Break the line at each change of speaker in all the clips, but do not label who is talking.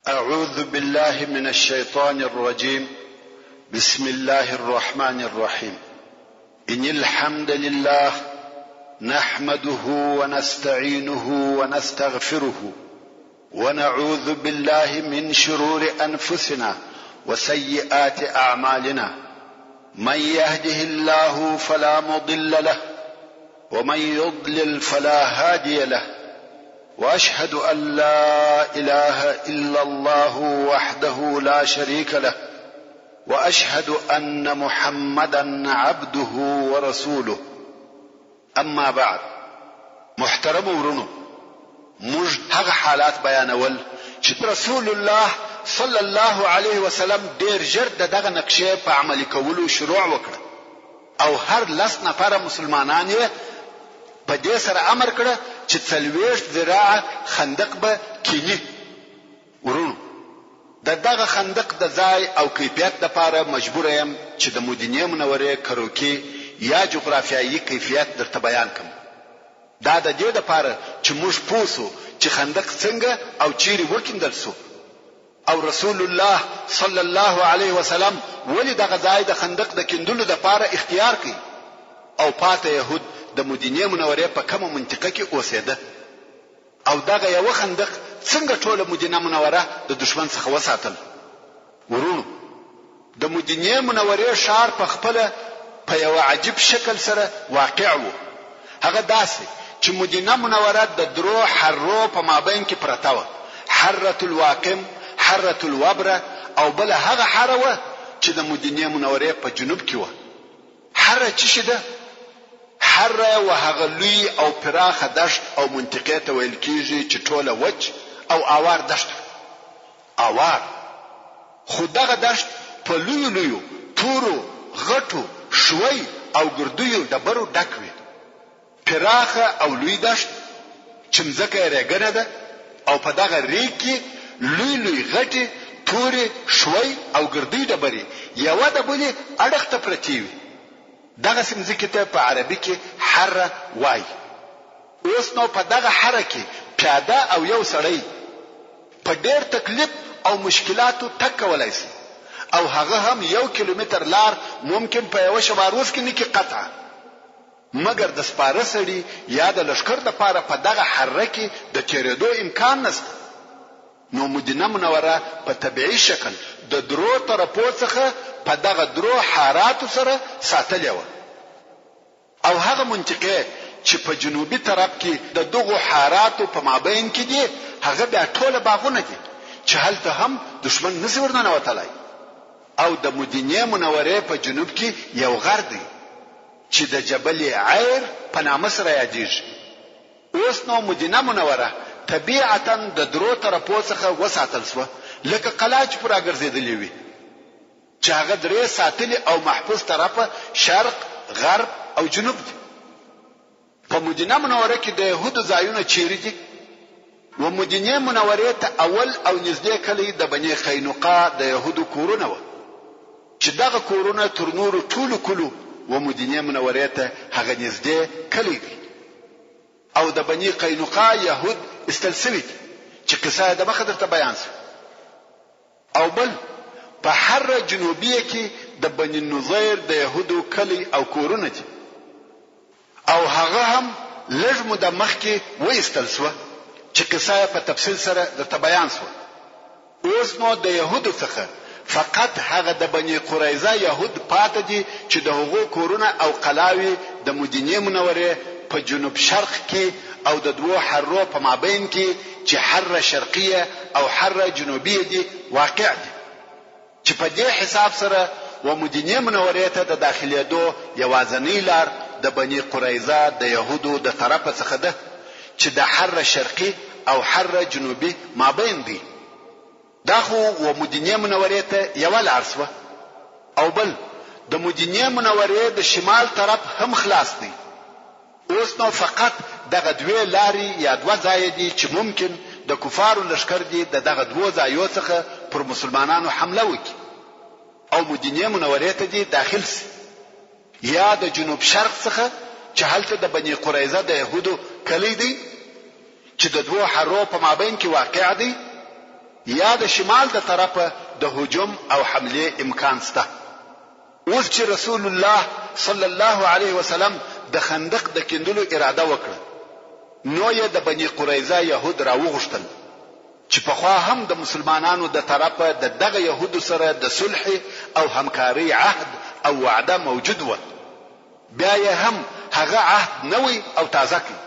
أعوذ بالله من الشيطان الرجيم. بسم الله الرحمن الرحيم. إن الحمد لله نحمده ونستعينه ونستغفره ونعوذ بالله من شرور أنفسنا وسيئات أعمالنا. من يهده الله فلا مضل له ومن يضلل فلا هادي له، وأشهد أن لا إله إلا الله وحده لا شريك له، وأشهد أن محمدا عبده ورسوله. أما بعد، محترم ورونو، موږ هغه حالات بیانول چې رسول الله صلی الله علیه وسلم ډیر ژر دغه نقشې په عملي کولو شروع وکړ، او هر لس نفره مسلمانان یې په دې سره امر کړ چې 40 ذراع خندق به کینی. ورونو، دغه خندق د ځای او کیفیت لپاره مجبور یم چې د مدینه منورې کروکی یا جغرافیایي کیفیت درته بیان کوم. دا د دې لپاره چې موږ پوسو چې خندق څنګه او چیرې وکیندل سو، او رسول الله صلی الله علیه وسلم ولې دغه ځای د خندق د کیندلو لپاره اختیار کړ، او پاته يهود د مدینه منورې په کومه منطقه کې اوسېده، او دغه یو خندق څنګه ټوله مدینه منوره د دشمن څخه وساتل. ورونو، د مدینه منورې ښار په خپل په یو عجیب شکل سره واقع وو. هغه داسې چې مدینه منوره د درو حرو په مابین کې پرته وه، حره الواقم، حره الوبره، او بل هغه حره وه چې د مدینه منورې په جنوب کې وه. حره څه شي ده؟ حره وهغه لوی او پراخه دشت او منطقه ته ویل کیږي چې ټوله وچ او اوار دشت. اوار خو دغه دشت په لوی لوی تورو غټو شوي او ګردیو ډبرو ډک وي. پراخه او لوی دشت چې مځکه یې رېګنه ده، او په دغه ریګ کې لوی لوی غټي توري شوي او ګردی ډبرې یو د بلې اړخ ته پرتې وي. دغه سمځکه ته په عربي کې حره وای. اوس نو په دغه حره کې پیاده او یو سړی په ډېر تکلیف او مشکلاتو تک کولای شي، او هغه هم 1 کیلومتر لار ممکن په یو شباروف کې نه کې قطعه، مګر د سپاره سړي یا د لشکر د پاره په دغه حره کې د تیرېدو امکان نشته. نو مدینه منوره په طبيعي شکل د درو طرفو څخه په دغه درو حاراتو سره ساتلې و، او هغه منطقه چې په جنوبي طرف کې د دغو حاراتو په مابین کې دي هغه بیا ټوله باغونه دي چې هلته هم دشمن نشي ورننوتلای. او د مدینه منورې په جنوب کې یو غر دی چې د جبل عیر په نامه سره یادېږي. اوس نو مدینه منوره طبيعتا د درو طرفو څخه وساتل شو، لکه قلعه چې پورا ګرځېدلې وي، چې هغه درې ساتلي او محفوظ طرفه شرق، غرب او جنوب دي. په مدینه منوره کې د يهودو ځایونه چیرې دي؟ و مدینه منوره ته اول او نږدې کلی د بني قینقاع د يهودو کورونه و، چې دغه کورونه تر نورو ټولو کلو و مدینه منوره ته هغه نږدې کلی دی، او د بني قینقاع يهود استلسوي دي چې قصه د مخدر ته بیان شو. او بل په حره جنوبیه کې د بني نظیر د يهودو کلی او کورونه دي، او هغه هم لږ موده مخکې وایستل شو چې قصه په تفصیل سره د بیان شو. اوس نو د يهودو څخه فقط هغه د بني قریظه يهود پاتې دي چې د هغو کورونه او قلاوي د مدینه منوره په جنوب شرق کې او د دوه حرو په مابین کې چې حره شرقیه او حره جنوبیه دي واقع دي، چې په دې حساب سره و مدینه منوره ته د داخليدو یوازنی لار د بني قریظه د يهودو د طرفه څخه ده چې د حره شرقي او حره جنوبي مابین دي. دا خو و مدینه منوره ته یو لار شو، او بل د مدینه منوره د شمال طرف هم خلاص دي. اوس نو فقط دغه دوه لارې یا دوه ځای دي چې ممکن د کفارو لشکر دي دغه دوه ځایو څخه پر مسلمانانو حمله وکړي او مدینه منوره ته دي داخل شي، یا د جنوب شرق څخه چې هلته د بني قریظه د يهودو کلی دی چې د دوه حرو په مابین کې واقع دی، یا د شمال د طرفه د هجوم او حمله امکان شته. اوس چې رسول الله صلی الله علیه وسلم د خندق د کیندلو اراده وکړه، نو یې د بنی قریظه يهود راوغښتل چې په خوا هم د مسلمانانو د طرفه د دغه يهودو سره د صلح او همکاري عهد او وعده موجود و. بیا یې هم هغه عهد نوی او تازه کړ.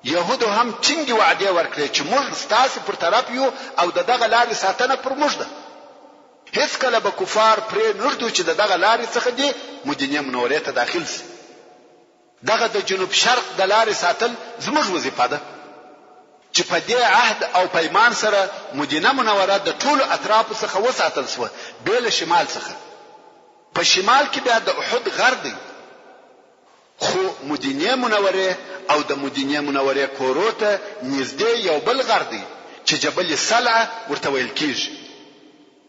يهودو هم ټینګې وعده ورکړې چې موږ ستاسو پر طرف یو او دغه لارې ساتنه پر موږ ده. هیڅ کله به کفار پرې نږدو چې دغه لارې څخه دی مدینه منورې ته داخل شي. دغه د جنوب شرق د لارې ساتل زموږ وظیفه ده چې په دې عهد او پیمان سره مدینه منوره د ټولو اطرافو څخه وساتل شو بیل شمال څخه. په شمال کې بیا د احد غر دی، خو مدینه منوره او د مدینه منوره کورو ته نږدې یو بل غر دی چې جبل سلعه ورته ویل کیږي.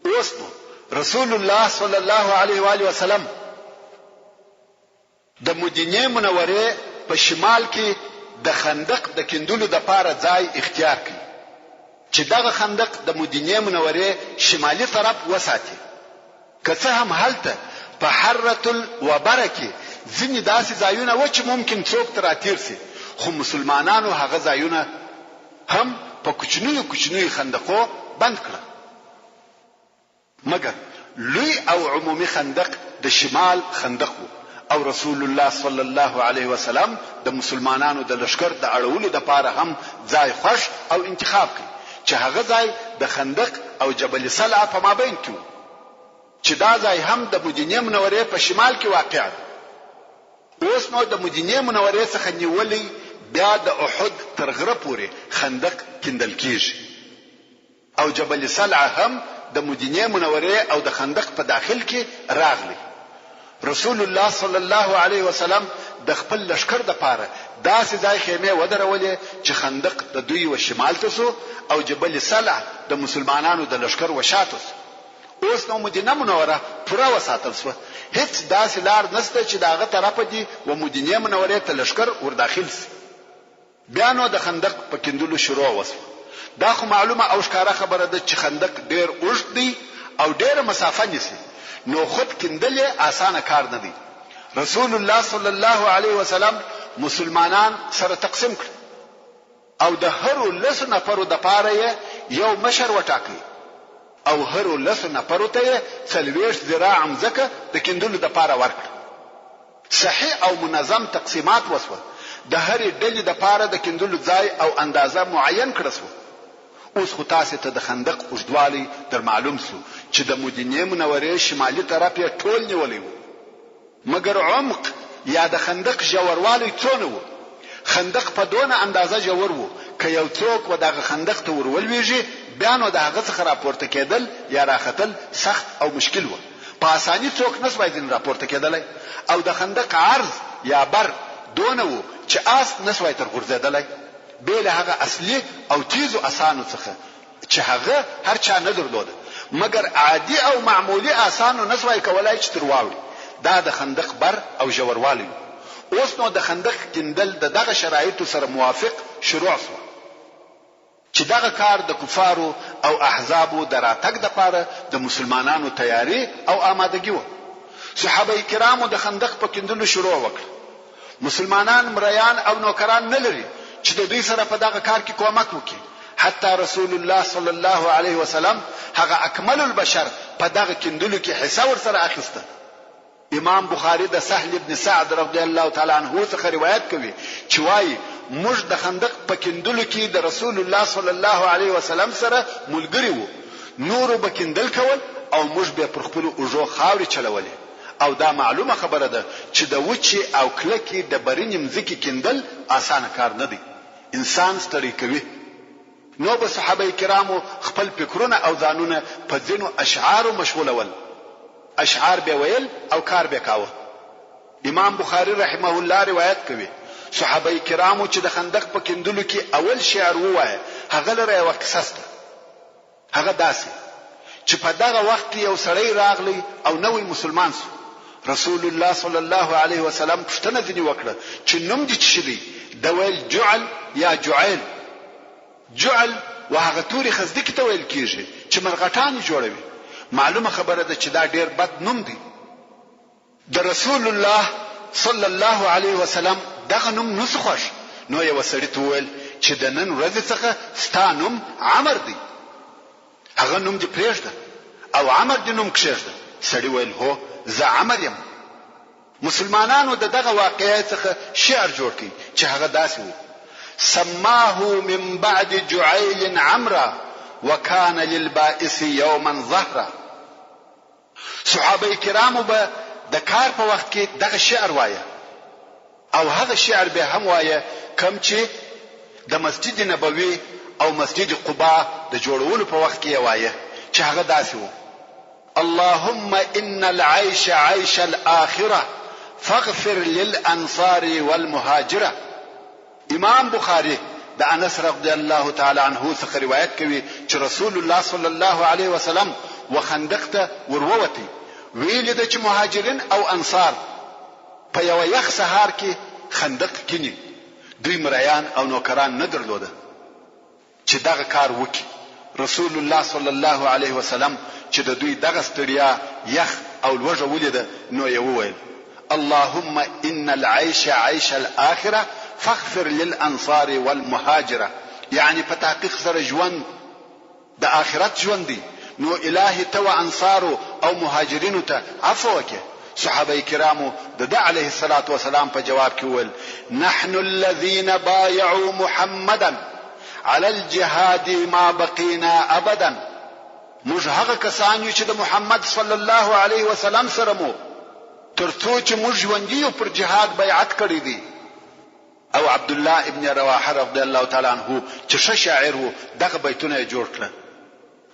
اوس نو رسول الله صلی الله علیه و آله وسلم د مدینه منوره په شمال کې د خندق د کیندلو د پاره ځای اختیار کړي چې دغه خندق د مدینه منوره شمالي طرف وساتي. که څه هم هلته په حرة الوبره کې ځینې داسې ځایونه و چې ممکن څوک تر اتیر سي، خو مسلمانانو هغه ځایونه هم په کوچنیو خندقو بند کړل. مګر لوی او عمومي خندق د شمال خندق و او رسول الله صلی الله علیه وسلم د مسلمانانو د لشکر د اړولو د پاره هم ځای خوښ او انتخاب کړ چې هغه ځای د خندق او جبل سلعه په مابین کې چې دا ځای هم د مدینه منورې په شمال کې واقع دی. اوس نو د مدینه منورې څخه نیولې بیا د احد تر غره پورې خندق کیندل کیږي او جبل سلعه هم د مدینه منورې او د خندق په داخل کې راغلی. رسول الله صلی الله علیه وسلم د خپل لشکر د پاره داسې ځای خیمه ودرولې چې خندق د دوی و شمال ته سو او جبل سلع د مسلمانانو د لشکر و شاته سو. اوس نو مدینه منوره پوره وساتل سو، هیڅ داسې لار نشته چې داغه طرفه دی و مدینه منوره ته لشکر ور داخل سي. بیا نو د خندق په کیندلو شروع وسو. دا خو معلومه او ښکارا خبره ده چې خندق ډیر اوږد دی او ډیره مسافه نیسي، نو خود کیندل آسانه کار نه دی. رسول الله صلی الله علیه وسلم مسلمانان سره تقسیم کړ او د هر لس نفرو د پاره یو مشر وټاکي او هر لس نفرو ته 40 ذراع مزکه د کیندلو د پاره ورکړ. صحیح او منظم تقسیمات وسو. د هر ډلې د پاره د کیندلو ځای او اندازه معین کړل شو. اوس خو تاسو ته د خندق اوږدوالی در معلوم سو چې د مدینه منورې شمالي طرف یې ټول نیولې و، مګر عمق یا د خندق ژوروالی څونه و؟ خندق په دونه اندازه ژور و که یو څوک و دغه خندق ته ورولويږي بیا نو دغه څخه راپورته کېدل یا راختل سخت او مشکل و. په اساني څوک نس وایي راپورته کېدلای او د خندق عرض یا بر دونه و چې اس نس وایي تر غورځېدلای بیل هغه اصلي او تیزو اسانو څخه چې هغه هر چا نه درلود، مګر عادي او معمولی اسانو نسوای کولای چې تر واوړي. دا د خندق بر او ژوروالی. اوس نو د خندق کیندل دغه شرایطو سره موافق شروع شو چې دغه کار د کفارو او احزابو دراتګ د پاره د مسلمانانو تیاری او آمادګي و. صحابه کرامو د خندق په کیندلو شروع وکړ. مسلمانان مریان او نوکران نه لري چې د دوی سره په دغه کار کې کومک وکړي. حتی رسول الله صلی الله علیه وسلم هغه اکمل البشر په دغه کیندلو کې حصہ ور سره اخیسته. امام بخاری د سهل ابن سعد رضی الله تعالی عنہ څخه روایت کوي چې وايي موږ د خندق په کیندلو کې د رسول الله صلی الله علیه وسلم سره ملګری وو، نور به کیندل کول او موږ به پر خپل اوجو خاوري چلولې. او دا معلومه خبره ده چې د وچی او کلکی د برینې مزکی کیندل آسان کار نه دی، انسان ستړي کوي. نو به صحابه کرامو خپل فکرونه او ځانونه په ځینو اشعار مشغولول، اشعار به ویل او کار به کاوه. امام بخاری رحمه الله روایت کوي صحابه کرامو چې د خندق په کیندلو کې اول شعر ووایه هغه لره یو قصه ده. هغه داسې چې په دغه وخت یو سړی راغلی او نوې مسلمان شو. رسول الله صلی الله علیه وسلم پښتنه ځنی وکړه چې نوم دې څه دی؟ د ویل جعل یا جعیل. جعل وهغه توري خزدکی ته ویل کیږي چې مرغټان جوړوي. معلومه خبره ده چې دا ډیر بد نوم دی. د رسول الله صلی الله علیه وسلم دغه نوم نو خوښ، نو یو سړی ته ویل چې د نن ورځې څخه ستا نوم عمر دی، هغه نوم دې پرېږده او عمر دې نوم کښېږده. سړی ویل هو زه عمر یم. مسلمانانو دغه واقعې څخه شعر جوړ کړي چې هغه داسې و: سماه من بعد جعيل عمرا وكان للبائس يوما ظهرا. صحابه کرامو به د کار په وخت کې دغه شعر وایه او هغه شعر به هم وایه کوم چې د مسجد نبوي او مسجد قباء د جوړولو په وخت کې وایه چې هغه داسې و: اللهم ان العيش عيش الاخره فاغفر للانصار والمهاجره. امام بخاری د انس رضی الله تعالی عنه څخه روایت کوي چې رسول الله صلی الله علیه وسلم وخندق ته ورووتی، ویل د چې مهاجرین او انصار په یو یخ سهار کې خندق کینی، دوی مریان او نوکران نه درلوده چې دغه کار وکړي. رسول الله صلی الله علیه وسلم چې د دوی دغه ستړیا یخ او لوږه ولیده نو یې وویل: اللهم ان العيش عيش الاخره فاغفر للانصار والمهاجره. یعنی په تحقیق سره ژوند د آخرت ژوند دی، نو الهی تو انصار او مهاجرینو ته عفو وکړه. صحابه کرامو د علیه الصلاة والسلام په جواب کې وویل: نحن الذين بايعوا محمدا على الجهاد ما بقينا ابدا. موږ هغه کسان یو چې د محمد صلی الله علیه وسلم سره مو ترڅو چې موږ ژوندي پر جهاد بیعت کړی دی. او عبد الله ابن رواحه رضی الله تعالی عنه چې شاعر وو دغه بیتونه جوړ کړل: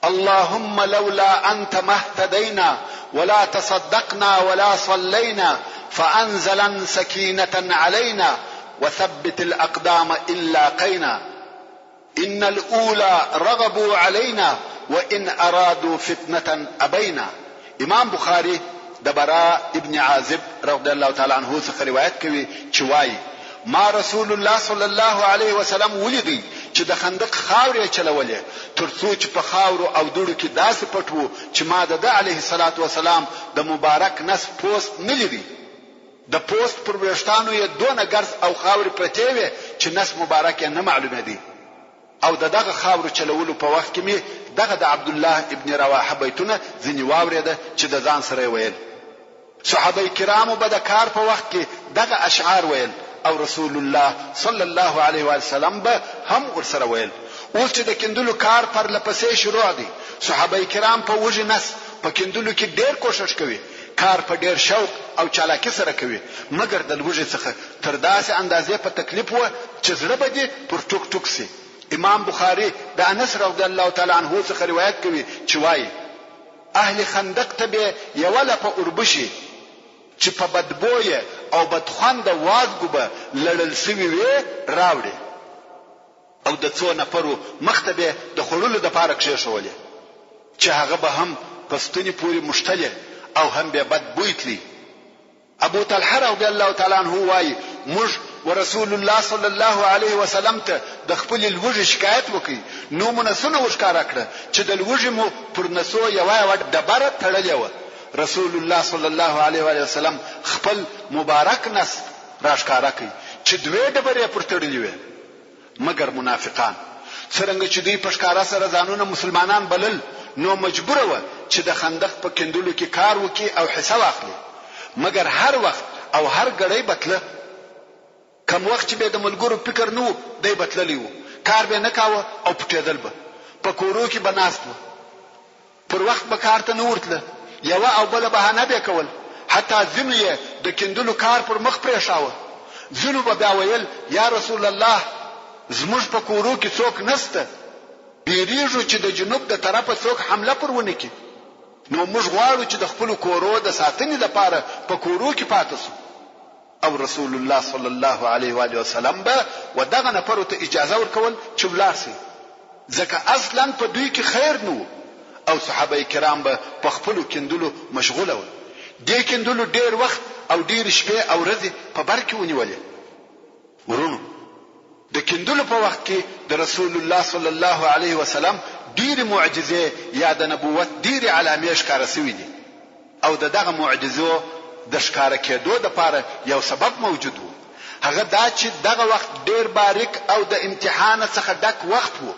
اللهم لولا انت ما اهتدينا ولا تصدقنا ولا صلينا فانزلا سكينة علينا وثبت الاقدام الا قينا ان الاولى رغبوا علينا وان ارادوا فتنة ابينا. امام بخاری د براء ابن عازب رضی الله تعالی عنه څخه روایت کوي چې وایي: ما رسول الله صلی الله علیه وسلم ولیدی چې د خندق خاورې چلولې ترڅو چې په خاورو او دوړو کې داسې پټ وو چې ما د علیه الصلاة والسلام د مبارک نس پوست نه لیدی. د پوست پر ویښتانو یې دونه ګرځ او خاورې پرتې وې چې نس مبارک یې نه معلومه دی. او دغه خاورو چلولو په وخت کې می دغه د عبد الله ابن رواحه بیتونه ځنی واورېده چې د ځان سره ویل. صحابه کرامو به د کار په وخت کې دغه اشعار ویل او رسول الله صلی الله علیه وسلم به هم ورسره ویل. اوس چې د کندلو کار پر لپسې شروع دی، صحابه کرام په وجه نس په کندلو کې ډېر کوشش کوي، کار په ډېر شوق او چالاکی سره کوي، مګر د لوږې څخه تر داسې اندازې په تکلیف و چې زړه به دې پر ټوک ټوک سي. امام بخاری د انس رضی الله تعالی عنه څخه روایت کوي چې وایي: اهل خندق ته به یو لپه اوربشي چې په بدبويه او بدخوانده وازګو به لړل سوي وي راوړي او د څو نفرو مختبه د خړولو د پاره کښېښولې چې هغه به هم پستونی پوری مشتله او هم به بد بویتلی. ابو طلحه رضی الله تعالی عنه وایي: موږ ورسول الله صلی الله علیه وسلم ته د خپل لوږې شکایت وکړي، نو منسونه وښکارا کړه چې د لوږې مو پر نسو یو ډبره تړلې و. رسول الله صلی الله علیه و وسلم خپل مبارک نس راښکارا کړي چې دوی ډبرې پر تړلې وي، مګر منافقان څنګه چې دوی په ښکارا سره ځانونه مسلمانان بلل، نو مجبور و چې د خندق په کندلو کې کار وکړي او حصہ واخلي. مګر هر وخت او هر غړی بتله، کوم وخت چې به د ملګرو فکر نو دی بتللی وو، کار به نه کاوه او پټېدل به په کورو کې بناست و، پر وخت به کار ته نه ورتله، یو او بل بهانه به کول، حتی ځینو یې د کندلو کار پر مخ پرې شاوه. ځینو به بیا ویل: یا رسول الله، زموږ په کورو کې څوک نسته، بیریږو چې د جنوب د طرفه څوک حمله پر ونه کړي، نو موږ غواړو چې د خپل کورو د ساتنې لپاره په کورو کې پاتې شو. او رسول الله صلی الله علیه و آله وسلم به ودغه نفر ته اجازه ورکول چې ولاړ شي، ځکه اصلا په دوی کې خیر نو. او صحابه کرام به په خپل کندلو مشغوله و. دې کندلو ډیر وخت او ډیر شپې او ورځې په بر کې ونیولې. ورونو، د کیندلو په وخت کې د رسول الله صلی الله علیه وسلم ډېر معجزې یا د نبوت ډېر علامې ښکاره شوې دي او دغه معجزو د ښکاره کېدو لپاره یو سبب موجود و. هغه دا چې دغه وخت ډېر باریک او د امتحان څخه ډک وخت و.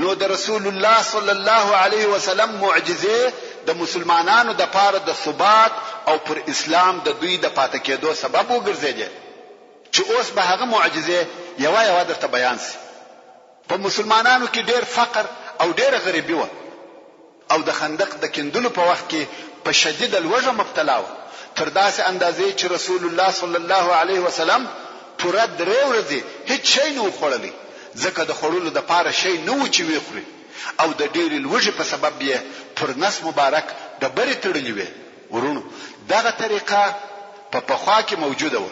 نو د رسول الله صلی الله علیه وسلم معجزې د مسلمانانو د لپاره د ثبات او پر اسلام د دوی د پاتې کېدو سبب وګرځېدل چې اوس به هغه معجزې یو درته بیان سي. په مسلمانانو کې ډېر فقر او ډېر غریبي و او د خندق د کیندلو په وخت کې په شدید الوجه مبتلا و تر داسې اندازې چې رسول الله صلی الله علیه وسلم پوره 3 ورځې هیڅ شی نه خوړلی ځکه د خوړلو د پاره شی نه و چې وخوري او د ډېرې الوجې په سبب یې پر نس مبارک ډبرې تړلې وې. ورونو دغه طریقه په پخوا کې موجوده و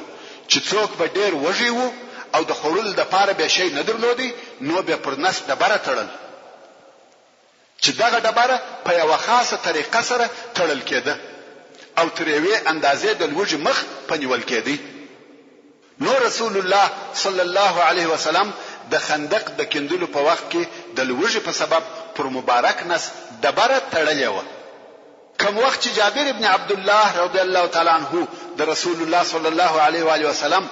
چې څوک به ډېر وږی و او د خوړلو د پاره به شی نه درلودي نو به پر نس ډبره تړل چې دغه ډبره په یو خاصه طریقه سره تړل کېده او تر یوې اندازې د لوږې مخ پنیول کېدی. نو رسول الله صلی الله علیه وسلم د خندق د کیندلو په وخت کې د لوږې په سبب پر مبارک نس ډبره تړلې و. کوم وخت چې جابر ابن عبد الله رضی الله تعالی عنه د رسول الله صلی الله علیه و آله وسلم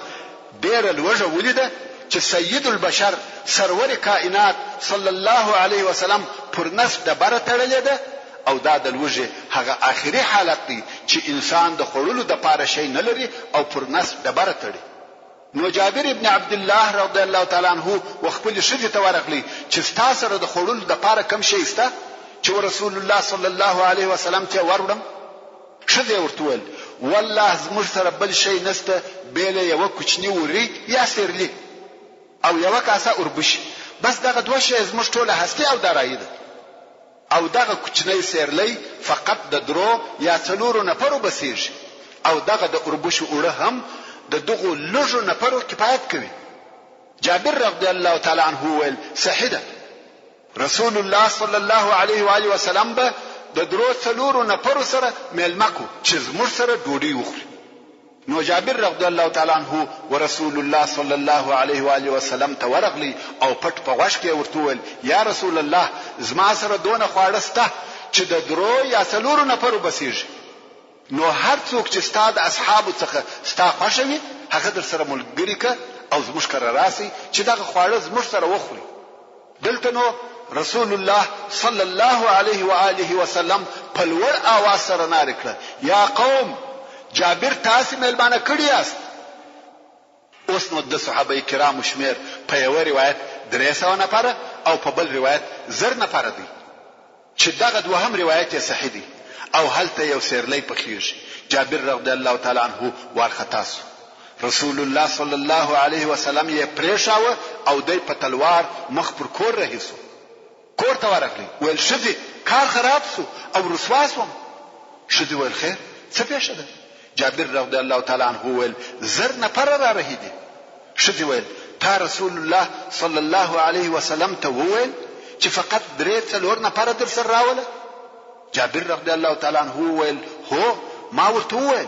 ډېر لوږه ولیده چې سید البشر سرور کائنات صلی الله علیه وسلم پر نس ډبره تړلې ده او دا د لوږې هغه آخري حالت دی چې انسان د خوړلو د پاره شی نه لري او پر نس ډبره تړي. نو جابر ابن عبد الله رضی الله تعالی عنه وخپل شذ ته ورغلی چې ستا سره د خوړلو د پاره کم شی ستا چې رسول الله صلی الله علیه وسلم ته وروړم. شذ ورته ویل والله زموږ سره بل شی نسته بیل یو کوچنی وری یا سرلی او یو کاسه اوربش بس دغه دوه شی زموږ ټوله هستی او درایي ده او دغه کوچنی سرلی فقط د درو یا څلورو نفرو بسیږي او دغه د اوربش اوړه هم د دغه لږو نفرو کفایت کوي. جابر رضی الله تعالی عنه ویل صحیح ده رسول الله صلی الله علیه و آله وسلم به د درو څلورو نفرو سره ملمکو چې زموږ سره ډوډۍ وخوري. نو جابر رضی الله تعالی عنه ورسول الله صلی الله علیه و آله وسلم ته ورغلی او پټ په غوښ کې ورته ویل یا رسول الله زما سره دونه خواړه سته چې د درو یا څلورو نفرو بسیږي. نو هر څوک چې ستاد اصحابو څخه ستا خوښوي هغه در سره ملګری که او زموږ کره راسي چې دغه خواړه زموږ سره وخوري. دلته نو رسول الله صلی الله علیه و آله وسلم په لوړ आवाज سره ناره کړه یا قوم جابر تاسو ملمانه کړی یاست. اوس نو د صحابه کرامو شمیر په یو روایت 300 نفر او په بل روایت 1000 نفر دي چې دغه دوهم روایت صحیح دي او هلته یو سیرلی پخیږي. جابر رضی الله تعالی عنه ورختا سو رسول الله صلی الله علیه وسلم یې پریښاوه او دای په تلوار مخ پر کور رهیسو. کور ته ورغلی ویل شذي کار خراب سو او رسوا سوم. شذي ویل خیر څه پېښه ده؟ جابر رضی الله تعالی عنه ویل 1000 نفر را رهیدي. شذي ویل تا رسول الله صلی الله علیه وسلم ته ویل چې فقط 3 نفر در سره راوله؟ جابر رضی الله تعالی عنه ویل هو ما ورته ویل.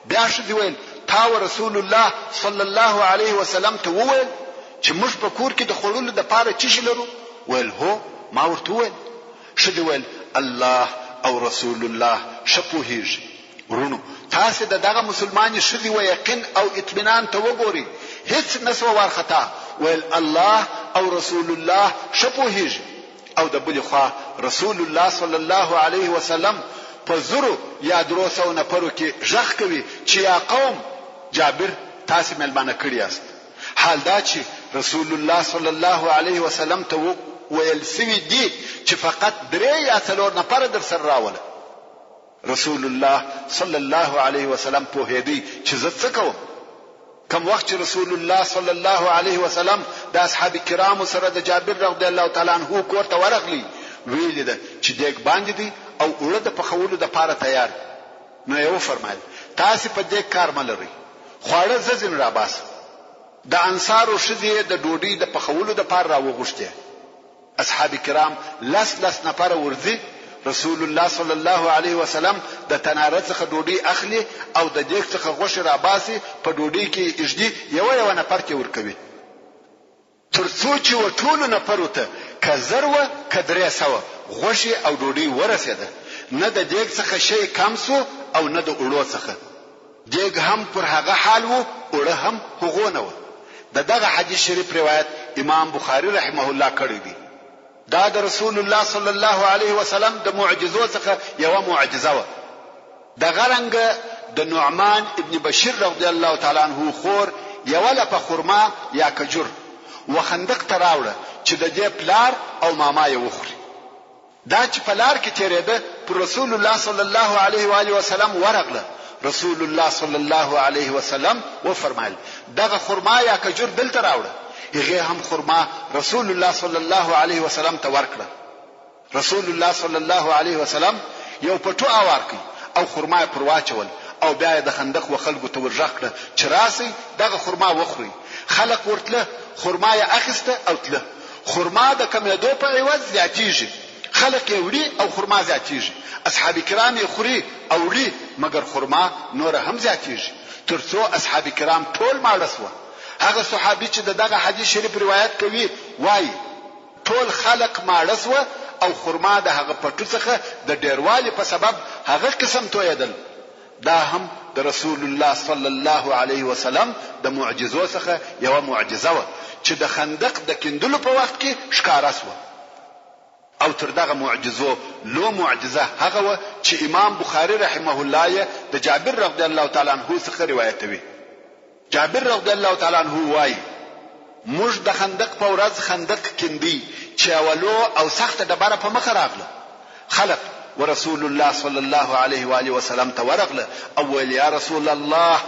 بیا شذي ویل تا رسول الله صلی الله علیه وسلم ته ویل چې موږ په کور کې د خړولو د پاره چی لرو؟ ویل هو ما ورته ویل. شذي ویل الله او رسول الله شپوهیږي. ورونو تاسو دغه مسلمان شذي و یقین او اطمینان ته وګوري هیڅ نسو ورختا ویل الله او رسول الله شپوهیږي. او د بل خوا رسول الله صلی الله علیه وسلم په زرو یا 300 نفرو کې ژغ کوي چې یا قوم جابر تاسو ملمانه کړی یاست. حال دا چې رسول الله صلی الله علیه وسلم ته ویل سوي دي چې فقط 3 یا 4 نفر در سره راوله. رسول الله صلی الله علیه وسلم په هدي چې زه څه کوم. کوم وخت چې رسول الله صلی الله علیه وسلم د اصحاب کرام سره د جابر رضی الله تعالی عنہ کور ته ورغلی ویل ده چې دګ باندې دي او اورد په خولو د پاره تیار. نو یو فرمایل تاسو په دې کار ملري خواړه ززن را باس. د انصارو شذې د ډوډۍ د پخولو د پاره راوغشته. اصحاب کرام لس نفر ورځي رسول الله صلی الله علیه وسلم د تناره څخه ډوډۍ اخلي او د دیګ څخه غوښه را باسي په ډوډۍ کې اجدي یو نفر کې ورکوي. تر څو چې و ټولو نفرو ته که زر وه که 300 غوښې او ډوډۍ ورسېده، نه د دیګ څخه شی کم سو او نه د اوړو څخه. دیګ هم پر هغه حال وو، اوړه هم هغو نه وه. دغه حدیث شریف روایت امام بخاری رحمه الله کړی دی. دا د رسول الله صلی الله علیه وسلم د معجزو څخه یوه معجزه وه. دغه رنګه د نعمان ابن بشیر رضی الله تعالی عنه خور یوه لپه خرما یا کجور و خندق ته راوړه چې د دې پلار او ماما یې وخوري. دا چې په لار کې تېرېده پر رسول الله صلی الله علیه و آله وسلم ورغله. رسول الله صلی الله علیه وسلم و فرمایل دغه خرما یا کجور دلته راوړه. هغه هم خرما رسول الله صلی الله علیه وسلم ته ورکړه. رسول الله صلی الله علیه وسلم یو پټو اوار کوي او خرما پر واچول او بیا د خندق و خلکو ته ورژغ کړه چې راسي دغه خرما وخوري. خلک ورتله خرما یې اخیسته او تله. خرما د کمیدو په عوض زیاتیږي، خلک یې وړي او خرما زیاتیږي. اصحاب کرام یې خوري او وړي، مګر خرما نور هم زیاتیږي، ترڅو اصحاب کرام ټول ماړه سوه. هغه صحابي چې دغه حدیث شریف روایت کوي وایي ټول خلق ماړه سوه او خرما د هغه پټو څخه د ډیروالي په سبب هغه قسم تویدل. دا هم د رسول الله صلی الله علیه وسلم د معجزو څخه یوه معجزه وه چې د خندق د کیندلو په وخت کې ښکاره سوه. او تر دغه معجزو لو معجزه هغه وه چې امام بخاری رحمه الله د جابر رضی الله تعالی عنه څخه روایتوي. جابر رضی الله تعالی عنه وایي موږ د خندق په ورځ خندق کیندی چې اولو او سخت ډبره په مخ راغله. خلق ورسول الله صلی الله علیه و آله وسلم ته ورغله او ویل یا رسول الله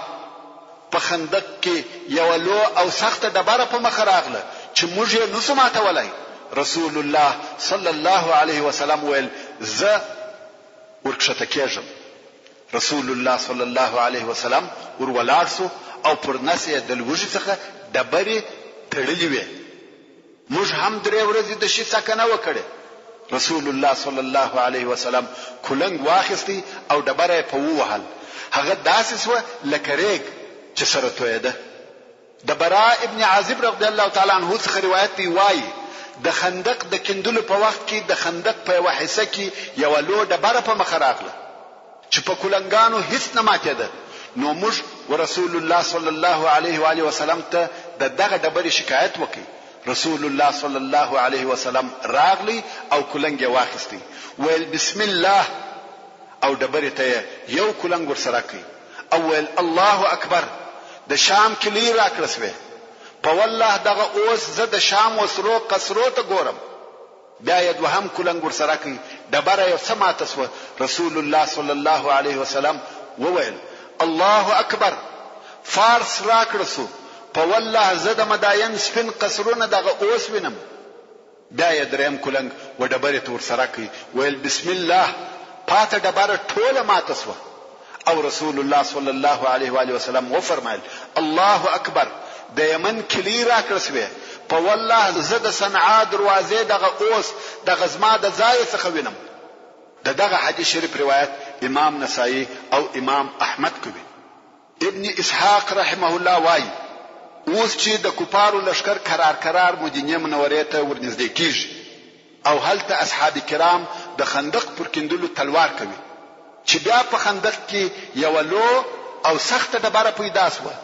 په خندق کې یو لو او سخت ډبره په مخ راغله چې موږ یې نسو ماتولای. رسول الله صلی الله علیه وسلم ویل زه ورکشته کېږم. رسول الله صلی الله علیه وسلم ورولار سو او پر نس یې د لوږې څخه ډبرې تړلې وې. موږ هم 3 ورځې د شي سکنه وکړه. رسول الله صلی الله علیه وسلم کولنګ واخستی او ډبره په ووهل. هغه داسې سو لکه ریګ چې سره تویده. د براء ابن عازب رضی الله تعالی عنه څخه روایت دی وایي د خندق د کندلو په وخت کې د خندق په یوه حصه کې یوه لو ډبره په مخ راغله چې په کولنګانو هیڅ نه ماتېده. نو موږ ورسول الله صلی الله علیه و آله وسلم ته دغه ډبرې شکایت وکړ. رسول الله صلی الله علیه وسلم راغلی او کولنګ یې واخیستی، ویل بسم الله او ډبرې ته یو کولنګ ورسره کړی او ویل الله اکبر. د شام کلی راکړسوي په والله دغه اوس زه د شام وسرو قصرو ته ګورم. بیا یې دوهم کولنګ ورسره کړی، ډبره یو څه ماته سوه. رسول الله صلی الله علیه وسلم وویل الله اکبر. فارس راکړسو په والله زه د مداین سپین قصرونه دغه اوس وینم. بیا یې دریم کولنګ و ډبرې ته ورسره کړی، ویل بسم الله. پاته ډبره ټوله ماته سوه او رسول الله صلی الله علیه و آله وسلم وفرمایل الله اکبر. د یمن کلی راکړسوي په والله زه د صنعا دروازې دغه اوس د غزما د ځای څخه وینم. دغه حدیث شریف روایت امام نسائی او امام احمد کوي. ابن اسحاق رحمه الله وایي اوس چې د کفارو لشکر قرار مدینه منورې ته ورنږدې کیږي او هلته اصحاب کرام د خندق پر کیندلو تلوار کوي چې بیا په خندق کې یو لو او سخت ډبره پیدا شوه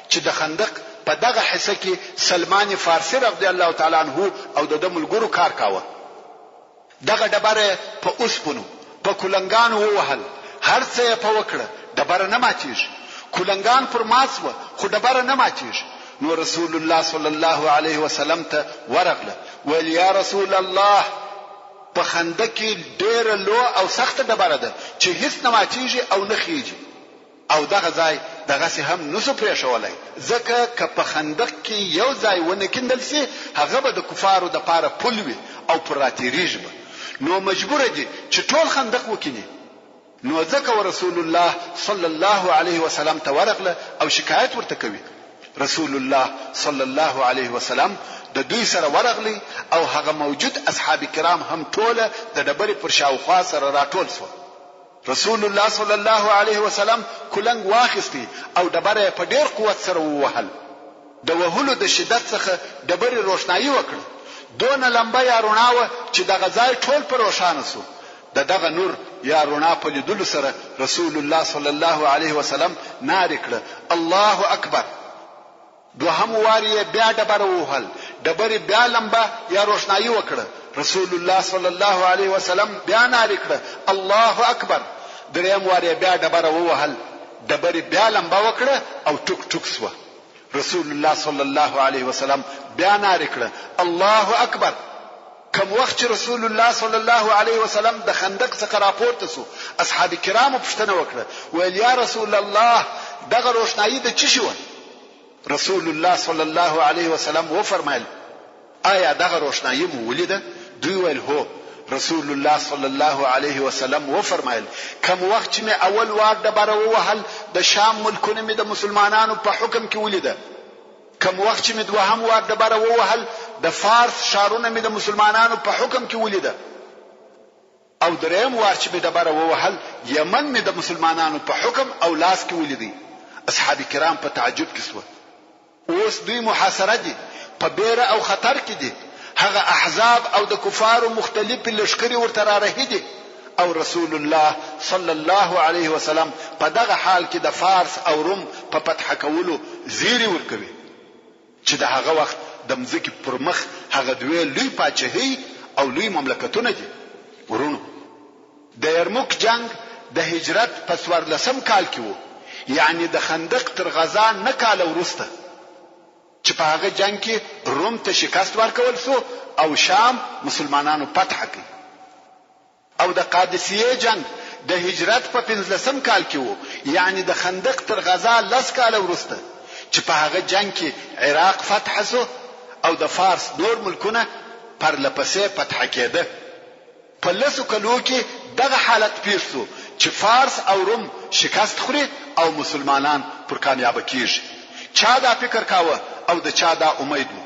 چې د خندق په دغه حصہ کې سلمان فارسی رضی الله تعالی عنه او د ملګرو کار کاوه. دغه ډبره په اوسپنو په کولنګانو ووهل، هر څه یې په وکړه، ډبره نه ماتیږي. کولنګان پر ماسوه خو ډبره نه ماتیږي. نو رسول الله صلی الله علیه وسلم ته ورغله ویل یا رسول الله په خندق کې ډېر لو او سخت ډبره ده چې هیڅ نه ماتیږي او نه خیږي او دغه ځای دغه هم نسو پریښولای، ځکه که په خندق کې یو ځای ونه کیندل سي هغه به د کفارو د پاره پل وي او پر راتیریږي، نو مجبور دي چې ټول خندق وکیني. نو ځکه رسول الله صلی الله علیه وسلم ته ورغله او شکایت ورته کوي. رسول الله صلی الله علیه وسلم د دوی سره ورغلی او هغه موجود اصحاب کرام هم ټوله د ډبرې پر شاوخوا سره راټول شو. رسول الله صلی الله علیه وسلم کولنګ واخیستی او ډبره په ډیر قوت سره ووهل. د وهلو د شدت څخه ډبرې روښنايي وکړه. دونه لمبه یا رڼا وه چې دغه ځای ټول په روښانه سو. د دغه نور یا رڼا په لیدلو سره رسول الله صلی الله علیه وسلم نارې کړه الله اکبر. دوهم وار یې بیا ډبره ووهل، ډبرې بیا لمبه یا روښنايي وکړه. رسول الله صلی الله علیه وسلم بیا نارې کړه الله اکبر. دریم وار یې بیا ډبره ووهل، ډبرې بیا لمبه وکړه او ټوک ټوک سوه. رسول الله صلی الله علیه وسلم بیا نارې کړه الله اکبر. کوم وخت چې رسول الله صلی الله علیه وسلم د خندق څخه راپورته سو، اصحاب کرامو پوښتنه وکړه، ویل یا رسول الله دغه روښنايي د څه شي وه؟ رسول الله صلی الله علیه وسلم وفرمایل آیا دغه روښنايي مو ولیده؟ دوی ویل هو. رسول الله صلی الله علیه وسلم وفرمایل کوم وخت چې مې اول وار ډبره ووهل د شام ملکونه مې د مسلمانانو په حکم کې ولیده، کوم وخت چې مې دوهم وار ډبره ووهل د فارس شارونه مې د مسلمانانو په حکم کې ولیده، او دریم وار چې مې ډبره ووهل یمن مې د مسلمانانو په حکم او لاس کې ولیدي. اصحاب کرام په تعجب کې سوه. اوس دوی محاصره دي، په بیره او خطر کې دي. هغه احزاب او د کفارو مختلف لشکري ورته رارهدي، او رسول الله صلی الله علیه وسلم په دغه حال کې د فارس او روم په فتح کولو زیری ورکوي چې د هغه وخت د مځکې پر مخ هغه دوی لوی پاچاهي او لوی مملکتونه دي. ورونو، د یرموک جنگ د هجرت په 14 کال کې وو، یعنی د خندق تر غزا نه کال وروسته، چې په هغه جنگ کې روم ته شکست ورکول سو او شام مسلمانانو فتح کړ. او د قادسیه جنگ د هجرت په 15 کال کې وو، یعنی د خندق تر غزا 10 کال وروسته، چې په هغه جنگ کې عراق فتح سو او د فارس نور ملکونه پرلپسې فتح کېده. په 10 کلو کې دغه حالت پیښ سو چې فارس او روم شکست خوري او مسلمانان پر کامیاب کیږي. چا دا فکر کاوه او د چا دا امید وو؟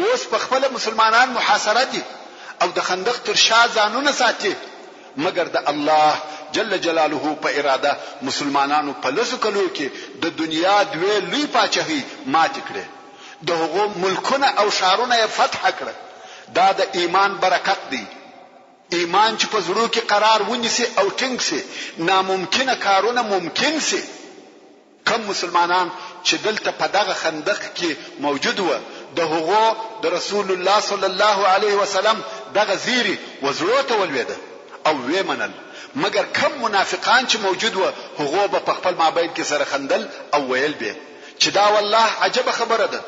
اوس په خپل مسلمانان محاصره دي او د خندق تر شا ځانونه ساتي، مګر د الله جل جلاله په اراده مسلمانانو په 10 کلو کې د دنیا دوی لوی پاچاهي مات کړي، د هغو ملکونه او شارونه یې فتح کړه. دا د ایمان برکت دی. ایمان چې په زړه کې قرار ونیسي او ټینګ سي، ناممکنه کارونه ممکن سي. کم مسلمانان چې دلته په دغه خندق کې موجود و، د هغو د رسول الله صلی الله علیه وسلم دغه زیری وزړو ته ولويده او وې منل. مګر کم منافقان چې موجود و، هغو به په خپل مابین کې سره خندل او ویل به چې دا والله عجب خبره ده.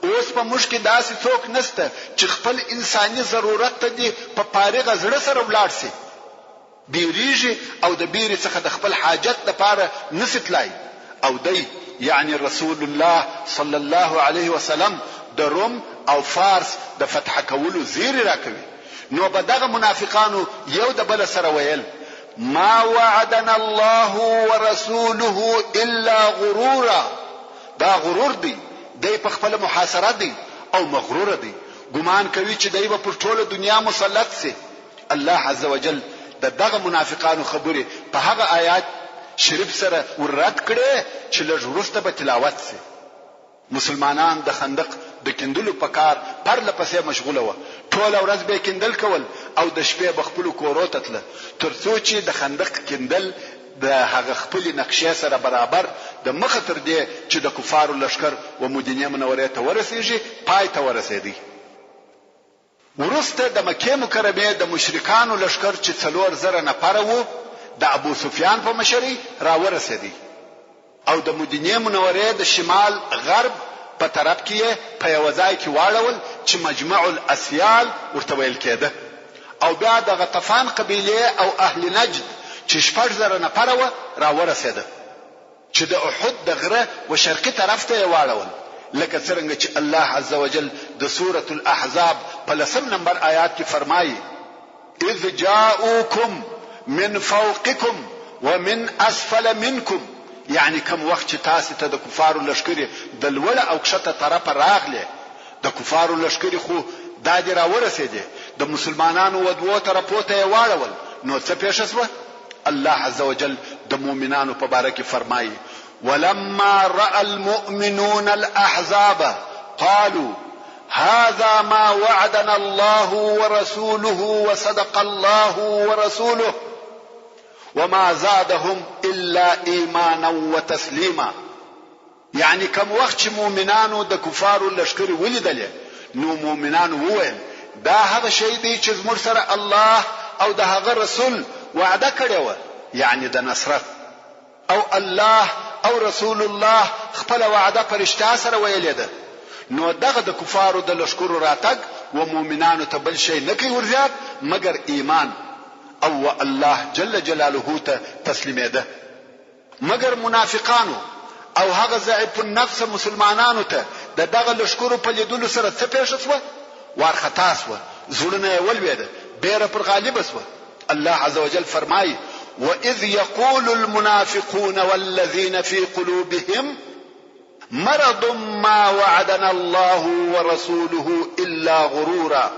اوس په موږ کې داسې څوک نشته چې خپل انساني ضرورت ته دی په فارغ زړه سره ولاړ سي، بیریږي او د بیرې څخه د خپل حاجت لپاره نسیتلای. او دی یعنی رسول الله صلی الله علیه وسلم د روم او فارس د فتح کولو زیری راکوي. نو به دغه منافقانو یو د بل سره ویل ما وعدنا الله ورسوله الا غرورا. دا غرور دی، دی په خپل محاصره دی او مغرور دی، ګمان کوي چې دی په ټوله دنیا مسلط سي. الله عز وجل دغه منافقانو خبره په هغه آیات شریف سره ورد کړي چې لږ وروسته به تلاوت سي. مسلمانان د خندق د کندلو په کار پرلپسې مشغوله و، ټول ورځ به کندل کول او د شپې به خپل کورو ته تله، ترڅو چې د خندق کندل د هغه خپل نقشې سره برابر د مخه تر دې چې د کفارو لشکر و مدینه منورې ته ورسیږي پای ته ورسېدی. ورسته د مکه مکرمه د مشرکانو لشکر چې 4000 نفر وو د ابو سفیان په مشرۍ را ورسېدی او د مدینه منورې د شمال غرب په طرف کې په یو ځای کې واړول چې مجمع الاسیال ورته ویل کېده. او بیا د غطفان قبیله او اهل نجد چې 4000 نفر و را ورسېده چې د احد د غره و شرقي طرف ته واړول، لکه څنګه چې الله عز وجل د سوره الاحزاب په 10 نمبر آیات کې فرمایي اذ جاءوکم من فوقکم ومن اسفل منکم. یعنی کوم وخت چې تاسو ته د کفارو لشکري د لوړ او کښته طرفه راغله، د کفارو لشکري خو دا دی را ورسېده، د مسلمانانو و دوه طرفو ته واړول. نو څه پیښ شو؟ الله عز وجل د مؤمنانو په باره کې فرمایي ولما رأى المؤمنون الأحزاب قالوا هذا ما وعدنا الله ورسوله وصدق الله ورسوله وما زادهم إلا إيمانا وتسليما. يعني کم وخت چې مؤمنانو د کفارو لشکري ولیدل نو مؤمنانو وویل دا هغه شی دی چې زموږ سره الله او د هغه رسول وعده کړی و، یعنی د نصرت، او الله او رسول الله خپل وعده فرشتہ سره ویلې ده. نو دغه د کفارو د لشکرو راتګ و مؤمنانو ته بل شی نه کوي ورزیات مگر ایمان او الله جل جلاله ته تسلیمېده. مگر منافقانو او هغه ضعیف النفس مسلمانانو ته دغه لشکرو په لیدلو سره څه پېښ شوه؟ وارخطا شوه، زړونه یې ولوېده، بیره پر غالبه شوه. الله عز وجل فرمایي وَإِذْ يَقُولُ الْمُنَافِقُونَ وَالَّذِينَ فِي قُلُوبِهِمْ مَرَضٌ مَّا وَعَدَنَا اللَّهُ وَرَسُولُهُ إِلَّا غُرُورًا.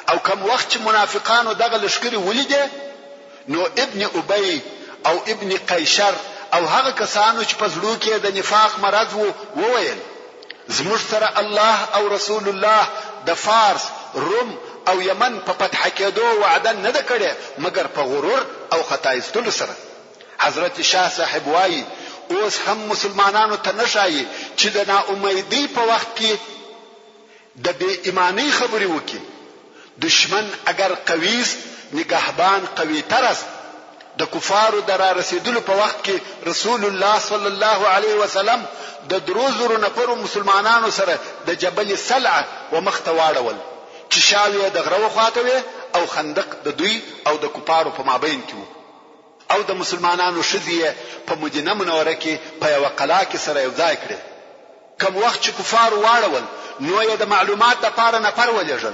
او کم وخت منافقانو دغه لشکري ولیده نو ابن ابي او ابن قیشر او هغه کسانو چې په زړه کې د نفاق مرض وو وویل زموږ سره الله او رسول الله د فارس، روم او یمن په فتح کېدو وعده نه ده کړې مگر په غرور او خطا ایستلو سره. حضرت شاه صاحب وایي اوس هم مسلمانانو ته نشایي چې د ناامیدۍ په وخت کې د بې ایمانی خبرې وکړي. دشمن اگر قوي است نگهبان قوي تر است. د کفارو در رسیدلو په وخت کې رسول الله صلی الله علیه وسلم د 3,000 نفرو مسلمانانو سره د جبل سلعه و مخته واړول چې شاویه د غره خواته او خندق د دوی او د کفارو په مابین کې وو او د مسلمانانو شذیه په مدینه منوره کې په یو قلعه کې سره یو ځای کړي. کوم وخت چې کفارو واړول نو یې د معلومات لپاره نفر ولېږل.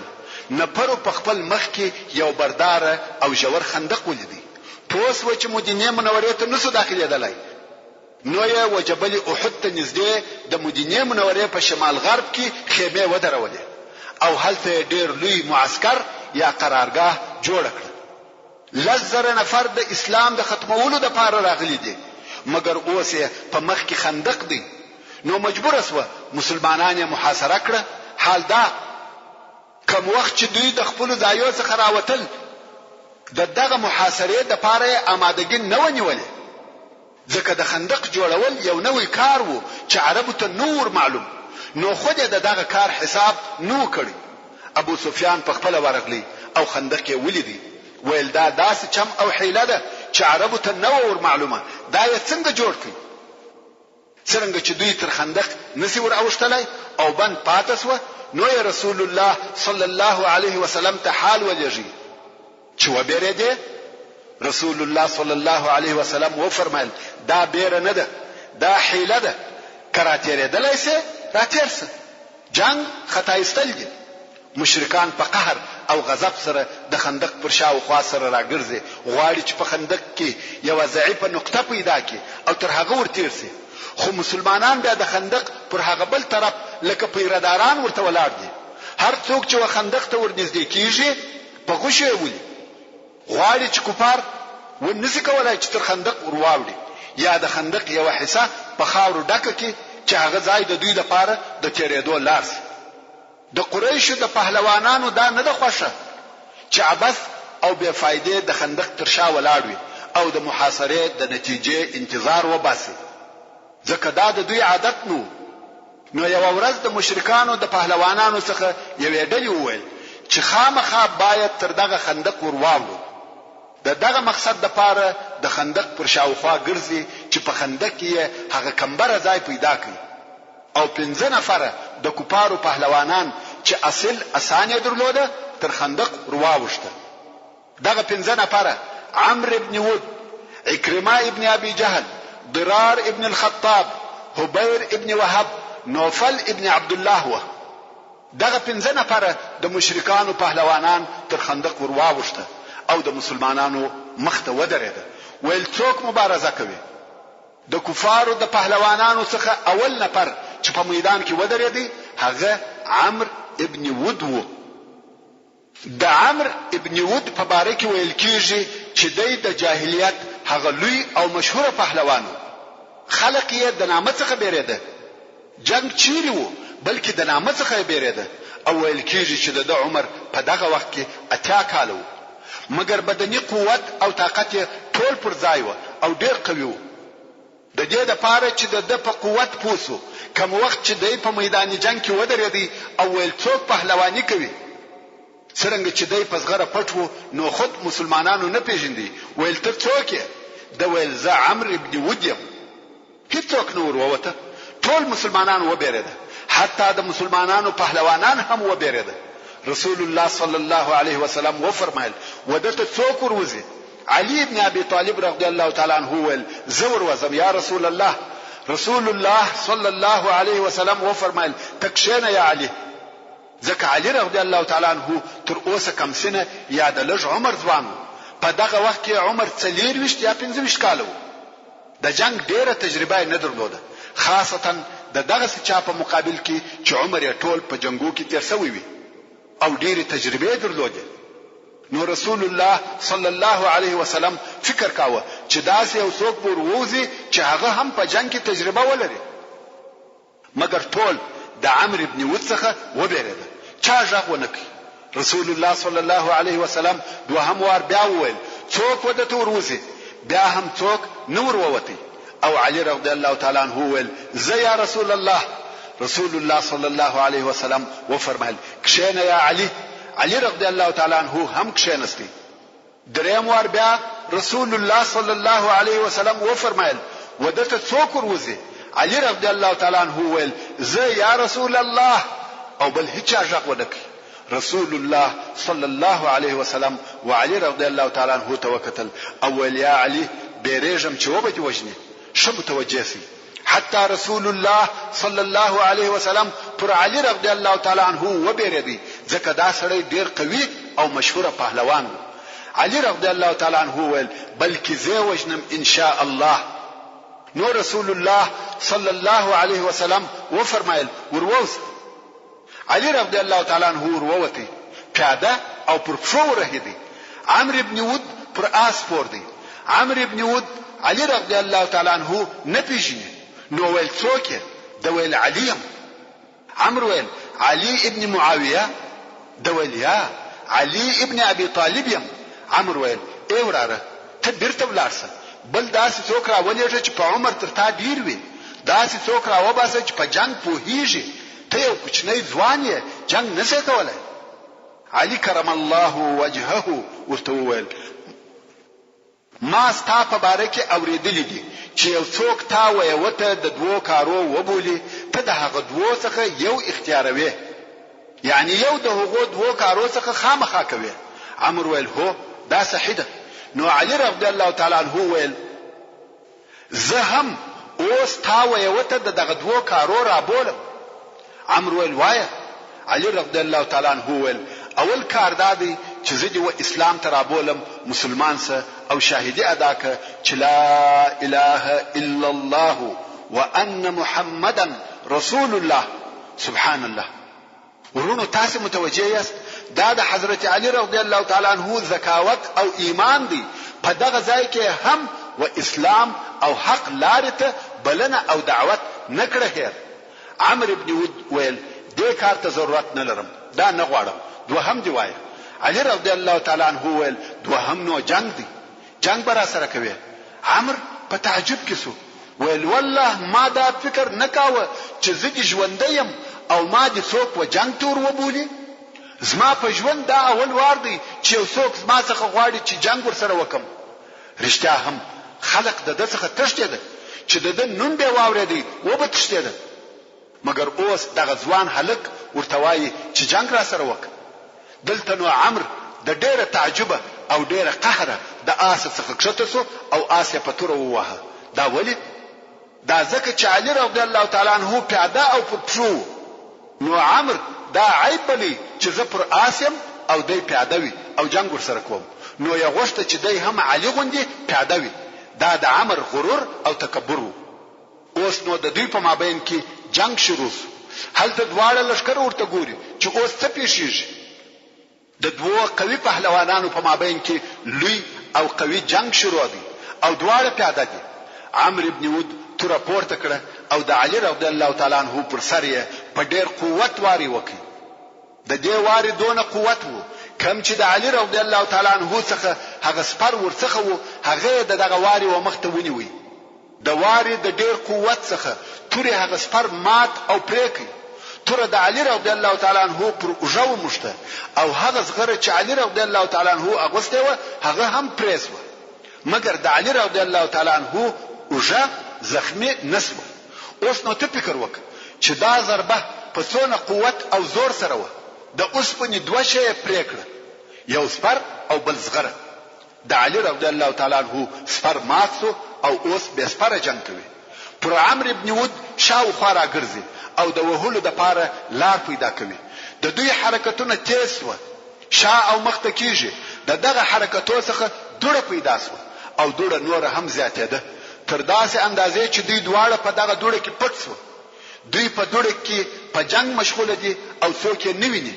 نفرو په خپل مخ کې یو بردار او ژور خندق ولیدي. پوس و چې مدینه منوره ته نسو داخليدلای. نو یې وجبل احد ته نږدې د مدینه منوره په شمال غرب کې خیمه ودرولې او هلته ډېر لوی معسكر یا قرارګاه جوړ کړ. لزر نفر د اسلام د ختمولو د پاره راغلي دي مگر اوس په مخ کې خندق دی. نو مجبور اسوه مسلمانان محاصره کړه. حال دا کوم وخت چې دوی د خپل ځایو څخه راوتل دغه محاصره د پاره آمادګي نه ونیولې ځکه د خندق جوړول یو نوې کار وو چې عربو ته نور معلوم. نو خو دغه کار حساب نو کړی. ابو سفیان په خپل ورغلی او خندق یې ولیدي ویل دا داسې چم او حیله ده چې عربو ته نور معلومه. دا یې څنګه جوړ کړي؟ څنګه چې دوی تر خندق نسی ور اوشتلای او بند پاتسوه. نو رسول الله صلی الله علیه وسلم ته حال ولېږي چې وبېرېده. رسول الله صلی الله علیه وسلم و فرمایل دا بیره نه ده، دا حیله ده. کراتېرېدلای سي راتېرسه. جنگ خطا ایستل دي. مشرکان په قهر او غضب سره د خندق پر شاوخوا سره راګرځي، غواړي چې په خندق کې یو ضعیفه نقطه پیدا کړي او تر هغه ورتېرسي. خو مسلمانان بیا د خندق پر هغه بل طرف لکه پیرداران ورته ولاړ دي. هر څوک چې خندق ته ورنږدې کیږي په غوښه ولي غواړي چې کفار ونسي کولای چې تر خندق ورواوړي یا د خندق یو حصہ په خاورو ډکه کې چې هغه ځای د دوی لپاره د تیرېدو لار شي. د قریشو د پهلوانانو دا نه د خوښه چې عبث او بے فائدې د خندق تر شا ولاړ وي او د محاصره د نتیجې انتظار وباسي ځکه دا د دوی عادت نو. نو یو ورځ د مشرکانو د پهلوانانو څخه یو ډلې وویل چې خامخا باید تر دغه خندق ورواوړو. دغه مقصد د پاره د خندق پر شاوخوا ګرځي چې په خندق کې هغه کمبره ځای پیدا کړي او 15 نفره د کوپارو پهلوانان چې اصل اسانه درلوده تر خندق ورواوشته. دغه 15 نفره عمرو ابن ود، عکرمه ابن ابي جهل، ضرار ابن الخطاب، هبير ابن وهب، نوفل ابن عبد الله و. دغه 15 نفره د مشرکانو پهلوانان تر خندق ورواوشته او د مسلمانانو مخته ودرېده. ویل څوک مبارزه کوي؟ د کفارو د پهلوانانو څخه اول نفر چې په میدان کې ودرېدی هغه عمرو ابن ود و. د عمرو ابن ود په باره کې ویل کېږي چې د جاهلیت هغه لوی او مشهور پهلوان خلق یې د نامه څخه بیریده. جنگ چیرې وو بلکې د نامه څخه بیریده. او ویل کېږي چې د عمر په دغه وخت کې 80 کال وو، مګر بدني قوت او طاقت ټول پر ځای و او ډېر قوي و. د دې لپاره چې د په قوت پوسو کوم وخت چې د په میدان جنگ کې ودرېدی او ویل څوک پهلواني کوي، څنګه چې د پزغره پټ وو نو خود مسلمانانو نه پیژندي. ویل ته څوک یې؟ د ویل زه عمرو ابن ودیم. هیڅوک نور ووته. ټول مسلمانان وبېرېده، حتی د مسلمانانو پهلوانان هم وبېرېده. رسول الله صلی الله علیه وسلم و فرمایل ودته څوک وروزي؟ علي ابن ابي طالب رضی الله تعالی عنہ ول زور وزم یا رسول الله. رسول الله صلی الله علیه وسلم و فرمایل تکشنه یا علي. ځکه علي رضی الله تعالی عنہ تر اوسه کم سنه یا د لږ عمر ځوان په دغه وخت کې عمر 24 یا 25 کال وو. د جنگ ډیره تجربه نه درلوده، خاصتا د دغه چا په مقابل کې چې عمر یې ټول په جنگو کې تیر شوی وي او ډیره تجربه درلوده. نو رسول الله صلی الله علیه وسلم فکر کاوه چې داسې یو څوک وروزي چې هغه هم په جنگ کې تجربه ولري. مګر ټول د عمرو ابن ود څخه وبېرېده، چا ژغ ونه کړ. رسول الله صلی الله علیه وسلم دوهم وار بیا وویل څوک ودته وروزي؟ بیا هم څوک نور ووتی. او علي رضی الله تعالی عنہ وویل زه یا رسول الله. رسول الله صلی الله علیه وسلم و فرمایل کښېنه یا علي. علي رضی الله تعالی عنہ هم کښېنستی. دریم وار بیا رسول الله صلی الله علیه وسلم و فرمایل ودته څوک وروزي؟ علي رضی الله تعالی عنہ وویل زه یا رسول الله. او بل هیڅ ژغ ونه کړ. رسول الله صلی الله علیه وسلم وعلي رضی الله تعالی عنہ توکتل او ویل یا علي بیرېږم چې وبدي وجني شو متوجه سي. حتى رسول الله صلی الله علیه وسلم پر علي رضی الله تعالی عنہ وبېرېدی ځکه دا سړی ډیر قوي او مشهور پهلوان و. علي رضی الله تعالی عنہ ویل بلکې زه وجنم ان شاء الله. نو رسول الله صلی الله علیه وسلم و فرمایل وروز. علي رضی الله تعالی عنہ وروته پیاده او پر فور رهدي. عمرو ابن ود پر آس پور دی. عمرو ابن ود علي رضی الله تعالی عنہ نه پیژني. نو ویل څوک؟ د ویل علي. عمرو ویل علي ابن معاويه. د ویل یا علي ابن ابي طالب يم. عمرو ویل ای وراره ته بیرته ولاړسه، بل داسې څوک راولېږه چې په عمر تر تا ډیر وي، داسې څوک راوباسه چې په جنگ پوهیږي. ته یو کوچنی ځوان یې، جنگ نشې کولای. علي کرم الله وجهه ورته وویل ما ستا په باره کې اورېدلې دي چې یو څوک تا ویوته د دوو کارو وبولي، ته د هغه دوو څخه یو اختیاروي، یعنی یو د هغو دوو کارو څخه خامخا کوي. عمرو ویل هو دا صحیح ده. نو علي رضی الله تعالی عنہ ویل زه هم اوس تا ویوته د دغه دوو کارو را بولم. عمرو ویل وایه. علي رضی الله تعالی عنہ ویل اول کار دا دی چې زه دې و اسلام ته را بولم، مسلمان سه او شاهدی ادا ک چې لا اله الا الله وان محمدا رسول الله. سبحان الله. ورونو تاسو متوجه یاست دا د حضرت علي رضی الله تعالی عنہ زکاوت او ایمان دی. په دغه ځای کې هم و اسلام او حق لارته بلنه او دعوت نکړه هیر. عمرو ابن ود ویل دې کار ته ضرورت نه لرم، دا نه غواړم. دوهم دی وایي. علي رضی الله تعالی عنہ ویل دوهم نو جنگ دی، جنگ برا سره کوي. عمرو په تعجب کې سو ویل والله ما دا فکر نکاوه چې زه دې ژوندیم او ما دې څوک و جنگ تور وبولي. زما په ژوند دا اول وار دی چې یو څوک زما څخه غواړي چې جنگ ورسره وکم. رښتیا هم خلق د دې څخه تښتېده چې د دې نوم به واورېدي و به تښتېده. مګر اوس دغه ځوان هلک ورته وایي چې جنگ را سره وک. دلته نو عمرو د ډېره تعجبه او ډېره قهره د آس څخه کښته سو او آس په تور ووهه. دا ولی؟ دا ځکه چې علي رضی الله تعالی عنہ پیاده او پر پښو. نو عمرو دا عیب بلی چې زه پر آسم او دی پیاده وي او جنگ ورسره کوم. نو یې غوښته چې دی هم علي غوندې پیاده وي. دا د عمرو غرور او تکبر وو. اوس نو د دوی په مابین کې جنگ شروع شو. هلته دواړه لښکر ورته ګوري چې اوس څه پیښیږي. د دوو قوي پهلوانانو په مابین کې لوی او قوي جنگ شروع دی او دواړه پیاده دي. عمرو ابن ود توره پورته کړه او د علي رضی الله تعالی عنہ پر سر یې په ډېر قوت واری وکړ. د دې واری دونه قوت وو کم چې د علي رضی الله تعالی عنہ څخه هغه سپر ورڅخه وو هغه دغه واری و مخته ونیوي. د واری د ډېر قوت څخه تورې هغه سپر مات او پرېکړ. توره د علي رضی الله تعالی عنہ پر اوژو مشته او هغه زغره چې علي رضی الله تعالی عنہ اغوسته و هغه هم پریس و. مګر د علي رضی الله تعالی عنہ اوژه زخمی نسو. اوس نو ته فکر وکړه چې دا ضربه په څونه قوت او زور سره و. د اوسپنې دوه شی پرېکړه، یو سپر او بل زغره. د علي رضی الله تعالی عنہ سپر مات سو او اوس به سپر جنگ کوي. پر عمرو ابن ود شاوخوا راګرځي او د وهلو د پاره لار پیدا کوي. د دوی حرکتونه تیز و، شا او مخته کیږي. دغه حرکتو څخه دوړه پیدا سو او دوړه نور هم زیاتېده تر داسې اندازې چې دوی دواړه په دغه دوړه کې پټ سو. دوی په دوړه کې په جنگ مشغوله دي او څوک یې نه ویني.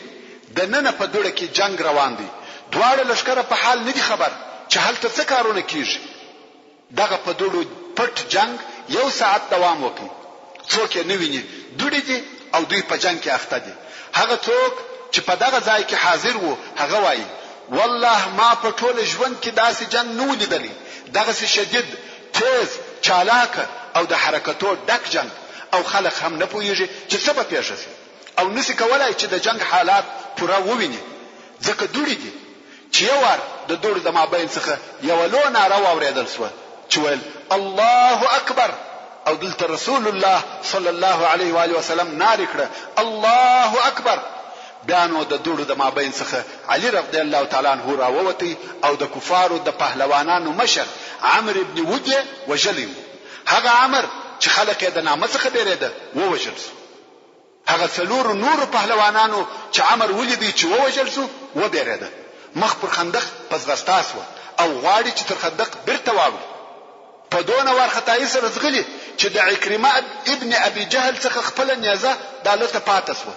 د نن په دوړه کې جنگ روان دی. دواړه لشکره په حال نه دي خبر چې هلته څه کارونه کیږي. دغه په دوړو پټ جنگ یو ساعت دوام وکړي. څوک یې نه ویني. دوړي دي او دوی په جنگ کې اخته دي. هغه څوک چې په دغه ځای کې حاضر وو هغه وایي والله ما په ټول ژوند کې داسې جنگ نه ولیدلی. دغه شدید، تیز، چالاک او د حرکتو ډک جنگ او خلک هم نه پوهیږي چې څه به پیښ شي او نسی کولای چې د جنگ حالات پوره وویني. ځکه دوړي دي چې یو وار د دوړو د مابین څخه یو لوی ناره واورېدل شو چې ویل الله اکبر. او دلته رسول الله صلی الله علیه و آله وسلم ناری کړه الله اکبر. بیانو د دوړو د مابین څخه علي رضی الله تعالی عنہ راووتی او د کفارو د پهلوانانو مشر عمرو ابن ود وجلی. هغه عمر چې خلک یې د نامه څخه بیریده ووجل شو. هغه څلور نور پهلوانانو چې عمر ولیدي چې ووجل شو و بیریده. مخ پر خندق پسغستا سو او غواړي چې تر خندق بیرته واوړي. په دونه ورختای سره زغلی چې د عکرمه ابن ابي جهل څخه خپل نیزه دالته پاتې سو.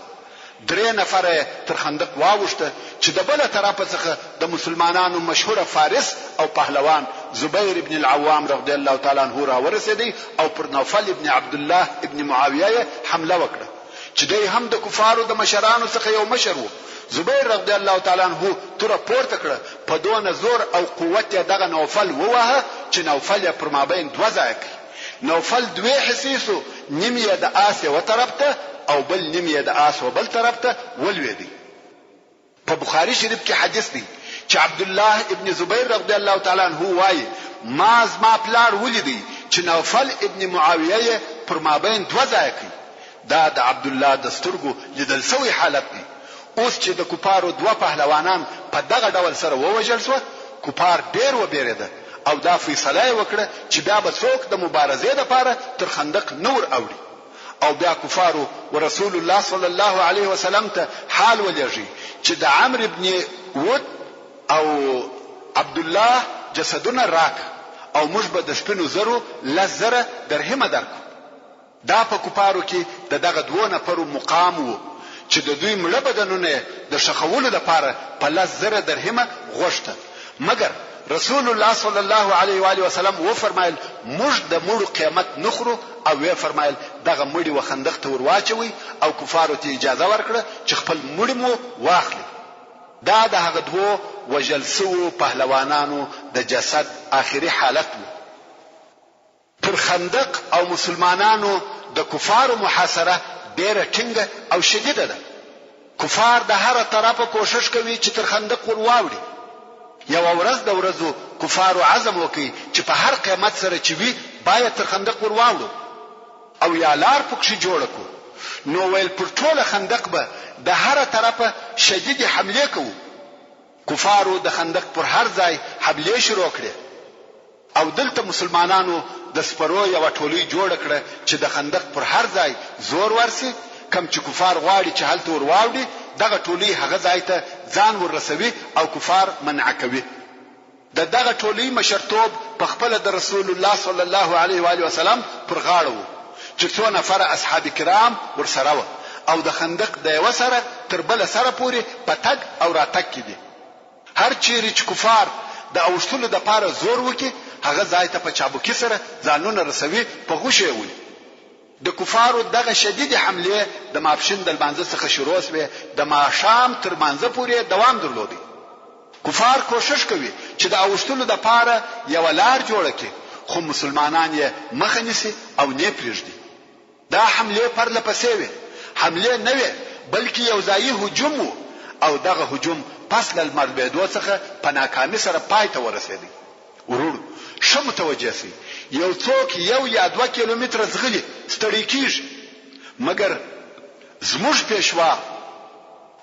درې نفره تر خندق واوښته چې د بل طرفه څخه د مسلمانانو مشهور فارس او پهلوان زبیر ابن العوام رضی الله تعالی عنہ را ورسېدی او پر نوفل ابن عبد الله ابن معاویه حمله وکړه چې دوی هم د کفارو د مشرانو څخه یو مشر وو. زبیر رضی الله تعالی عنہ تر پورته کړه. په دونه زور او قوت دغه نوفل ووهه چې نوفل پر مابین دوه ځای کړ. نوفل دوه حسیسو، نیم یې د آس یو طرف ته او بل نیم یې د آس و بل طرف ته ولوېدی. په بخاری شریف کې حدیث دی چې عبد الله ابن زبیر رضی الله تعالی عنہ وایي ما زما پلار ولیدي چې نوفل ابن معاویه پر مابین دوه ځای کړ. دا د عبد الله د سترګو لیدل سوی حالت دی. اوس چې د کوپارو دوه پهلوانان په دغه ډول سره ووجل شو کوپار ډیر وبېرېده او دا فیصله وکړه چې بیا به څوک د مبارزې لپاره تر خندق نور اوړي. او بیا کفارو ورسول الله صلی الله علیه وسلم ته حال ولېږي چې د عمرو ابن ود او عبد الله جسدونه راک او موږ به د سپینو زرو لزره درهمه درکو. دا په کفارو کې دغه دوه نفرو مقام وو چې د دوی مړه بدنونه د شخولو لپاره په لزره درهمه غوښته. مګر رسول الله صلی الله علیه و آله وسلم و فرمایل موږ د مړو قیامت نخرو او وی فرمایل دغه مړي و خندق ته ورواچوي او کفارو ته اجازه ورکړه چې خپل مړي مو واخلي. دا د هغه دوه وجلسو پهلوانانو د جسد آخري حالت وو. پر خندق او مسلمانانو د کفارو محاصره ډیره ټینګه او شدیده ده. کفار د هر طرفه کوشش کوي چې تر خندق ورواوړي. یو ورځ د ورځو کفارو عزم وکړي چې په هر قیمت سره چې وي باید تر خندق ورواوړو او یا لار پکښې جوړ کړو. نو ویل پر ټوله خندق به د هر طرفه شدید حمله کوو. کفارو د خندق پر هر ځای حمله شروع کړې او دلته مسلمانانو د سپرو یو ټولۍ جوړ کړه چې د خندق پر هر ځای زور ورسي. کم چې کفار غواړي چې هلته ورواوړي دغه ټولۍ هغه ځای ته ځان ورسوي او کفار منع کوي. دغه ټولۍ مشرتوب په خپل د رسول الله صلی الله علیه و آله وسلم پر غاړه وو چې څو نفر اصحاب کرام ورسره وو او د خندق د یو سره تر بل سره پورې پتګ او راتګ کړي. هر چیرې چې کفار د اوښتلو د پاره زور وکي هغه ځای ته په چابکۍ سره ځانونه رسوي په غوښه وي. د کفارو دغه شدید حمله د ماپښین د لمانځه څخه شروع شوه د ماښام تر مانځه پورې دوام درلودي. کفار کوشش کوي چې د اوښتلو د پاره یو لار جوړه کړي، خو مسلمانان یې مخه نیسي او نه پرېږدي. دا حمله پرله پسې وي، حمله نه وي بلکې یو ځایي هجوم وو او دغه هجوم پس له لمر لوېدو څخه په ناکامۍ سره پای ته ورسېدی. ورور ښه متوجه سئ، یو څوک 1 یا 2 کیلومتره ځغلي ستړی کیږي، مګر زموږ پیشوا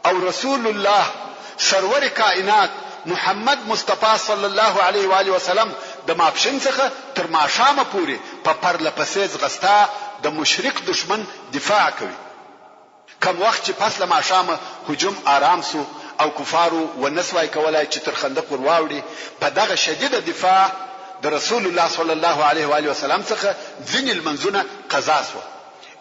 او رسول الله سرور کائنات محمد مصطفی صلی الله علیه و آله وسلم د ماپښین څخه تر ماښامه پورې په پرله پسې ځغستا د مشرک دشمن دفاع کوي. کم وخت چې پس له ماښامه هجوم آرام سو او کفارو ونسوای کولای چې تر خندق ورواوړي، په دغه شدیده دفاع د رسول الله صلی الله علیه و آله وسلم څخه ځینې لمنځونه قضا سو.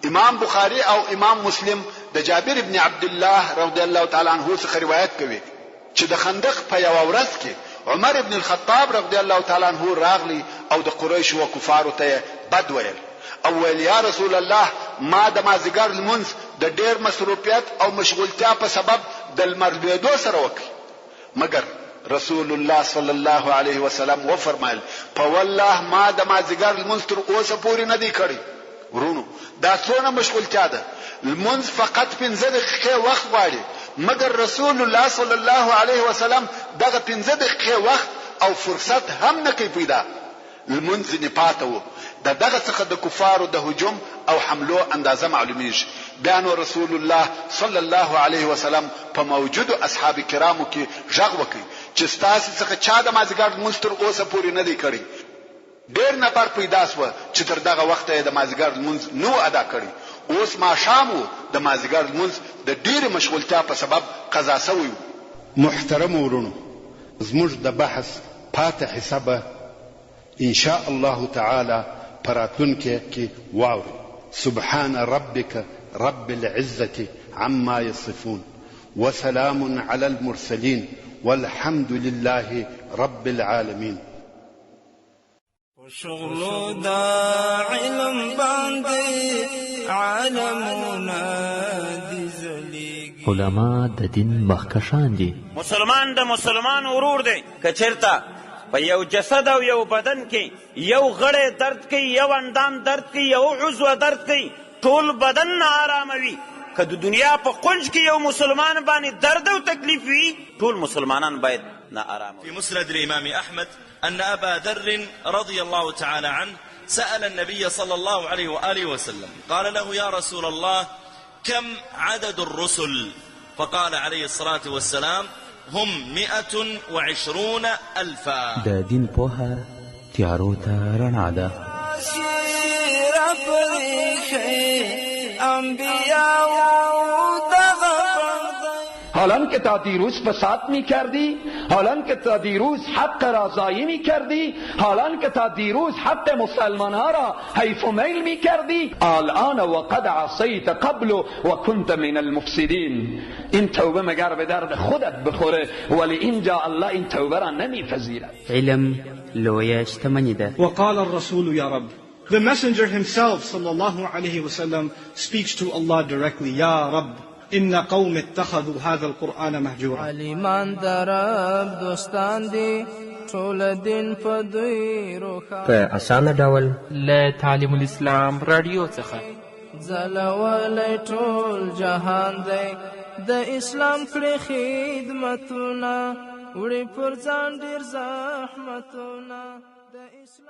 امام بخاری او امام مسلم د جابر ابن عبد الله رضی الله تعالی عنه څخه روایت کوي چې د خندق په یو ورځ کې عمر ابن الخطاب رضی الله تعالی عنه راغلی او د قریش او کفارو ته بد ویل او ویل یا رسول الله ما د مازیګر لمونځ د ډیر مصروفیت او مشغولتیا په سبب د لمر لوېدو سره وکړ، مګر رسول الله صلی الله علیه وسلم و فرمایل په والله ما د مازیګر لمونځ تر اوسه پورې نه دی کړی. ورونو دا څونه مشغولتیا ده، لمونځ فقط 15 دقیقې وخت غواړي، مګر رسول الله صلی الله علیه وسلم دغه 15 دقیقې وخت او فرصت هم نه کوي پیدا. لمونځ نه پاتو دغه څخه د کفارو د هجوم او حملو اندازه معلومیږي. بیا نو رسول الله صلی الله علیه وسلم په موجودو اصحاب کرامو کې ژغ وکړي چې ستاسو څخه چا د مازیګر لمونځ تر اوسه پورې نه دی کړی. ډیر نفر پیدا سو چې تر دغه وخت د مازیګر لمونځ نو ادا کړی. اوس ماښام د مازیګر لمونځ د ډیر مشغولتیا په سبب قضا شوی. محترم ورونو، زموږ د بحث پاتې حسابه ان شاء الله تعالی پراتونکو کې واوري. سبحان ربك رب العزة عما يصفون وسلام على المرسلين والحمد لله رب العالمين.
شغلو دا علم باندې عالمونه دي زليږي.
علما د دین مخکشان دي.
مسلمان د مسلمان ورور دی. کچرتا په یو جسد او یو بدن کې یو غړی درد کوي، یو اندام درد کوي، یو عضو درد کوي، ټول بدن نه آراموي. که د دنیا په کنج کې یو مسلمان باندې درد او تکلیف وي، ټول مسلمانان باید نه آراموي.
في مسند الإمام أحمد أن أبا ذر رضي الله تعالى عنه سأل النبي صلى الله عليه وآله وسلم قال له يا رسول الله كم عدد الرسل؟ فقال عليه الصلاة والسلام هم 120,000.
د دین پوهه تیارو ته رڼا ده.
حالان که تا دیروز فساد می کردی، حالان که تا دیروز حق را ضایع می کردی، حالان که تا دیروز حق مسلمان ها را حیف و میل می کردی، الان وقد عصیت قبل و کنت من المفسدین. این توبه مگر به درد خودت بخوره، ولی اینجا الله این توبه را نمی پذیرد.
علم لویه اشتمنی ده.
وقال الرسول یا رب. The messenger himself sallallahu alayhi wasallam speaks to Allah directly. Ya Rabb, inna qawm ittakhadhu hadha al-Qur'ana mahjura.
علیمان درب دوستان دی ټول دین په دوی روخا.
په اسانه ډول
له تعلیم الاسلام رادیو څخه
زلولی ټول جهان دی د اسلام کړي خدمتونه وړي پر ځان ډیر زحمتونه د اسلام